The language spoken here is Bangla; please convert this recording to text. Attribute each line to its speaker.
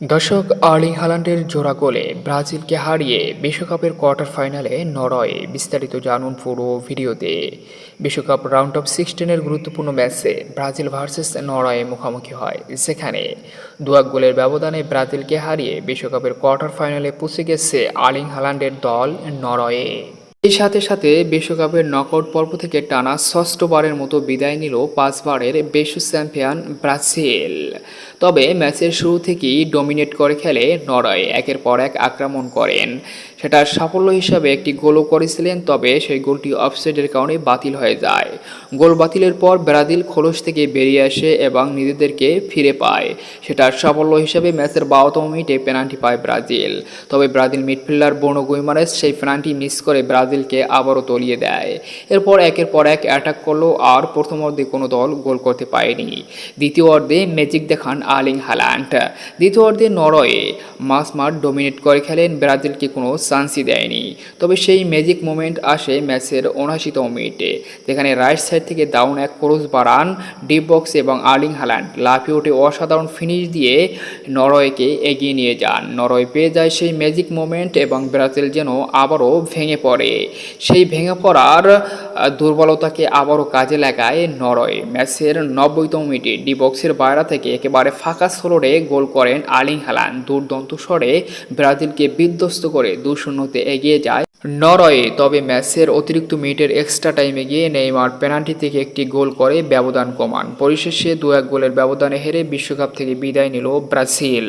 Speaker 1: দর্শক, আর্লিং হাল্যান্ডের জোড়া গোলে ব্রাজিলকে হারিয়ে বিশ্বকাপের কোয়ার্টার ফাইনালে নরওয়ে। বিস্তারিত জানুন পুরো ভিডিওতে। বিশ্বকাপ রাউন্ড অফ 16-এর গুরুত্বপূর্ণ ম্যাচে ব্রাজিল ভার্সেস নরওয়ে মুখোমুখি হয়, যেখানে 2-1 গোলের ব্যবধানে ব্রাজিলকে হারিয়ে বিশ্বকাপের কোয়ার্টার ফাইনালে পৌঁছে গেছে আর্লিং হাল্যান্ডের দল নরওয়ে। এই সাথে সাথে বিশ্বকাপের নকআউট পর্ব থেকে টানা ষষ্ঠবারের মতো বিদায় নিল 5বারের বিশ্ব চ্যাম্পিয়ন ব্রাজিল। তবে ম্যাচের শুরু থেকেই ডমিনেট করে খেলে নরওয়ে, একের পর এক আক্রমণ করেন। সেটার সাফল্য হিসাবে একটি গোলও করেছিলেন, তবে সেই গোলটি অফসাইডের কারণে বাতিল হয়ে যায়। গোল বাতিলের পর ব্রাজিল খোলস থেকে বেরিয়ে আসে এবং নিজেদেরকে ফিরে পায়। সেটার সাফল্য হিসাবে ম্যাচের 12তম মিনিটে পেনাল্টি পায় ব্রাজিল। তবে ব্রাজিল মিডফিল্ডার ব্রুনো গুইমারেস সেই পেনাল্টি মিস করে ব্রাজিলকে আবারও তলিয়ে দেয়। এরপর একের পর এক অ্যাটাক করলো, আর প্রথমার্ধে কোনো দল গোল করতে পারেনি। দ্বিতীয় অর্ধে ম্যাজিক দেখান আর্লিং হাল্যান্ড। দ্বিতীয় অর্ধে নরওয়ে মাঠ ডমিনেট করে খেলেন, ব্রাজিলকে কোনো চান্সই দেয়নি। তবে সেই ম্যাজিক মোমেন্ট আসে ম্যাচের 79তম মিনিটে, যেখানে রাইট সাইড থেকে দারুণ এক ক্রস বাড়ান ডিপ বক্স এবং আর্লিং হাল্যান্ড লাফিয়ে উঠে অসাধারণ ফিনিশ দিয়ে নরওয়েকে এগিয়ে নিয়ে যান। নরওয়ে পেয়ে যায় সেই ম্যাজিক মোমেন্ট এবং ব্রাজিল যেন আবারও ভেঙে পড়ে। সেই ভেঙে পড়ার দুর্বলতাকে আবারও কাজে লাগায় নরওয়ে। ম্যাচের 90তম মিনিটে ডি বক্সের বাইরে থেকে একেবারে ফাঁকা ষোলোরে গোল করেন আর্লিং হাল্যান্ড। দুর্দান্ত স্বরে ব্রাজিলকে বিধ্বস্ত করে 2-0-তে এগিয়ে যায় নরওয়ে। তবে ম্যাচের অতিরিক্ত মিনিটের এক্সট্রা টাইমে গিয়ে নেইমার পেনাল্টি থেকে একটি গোল করে ব্যবধান কমান। পরিশেষে 2-1 গোলের ব্যবধানে হেরে বিশ্বকাপ থেকে বিদায় নিল ব্রাজিল।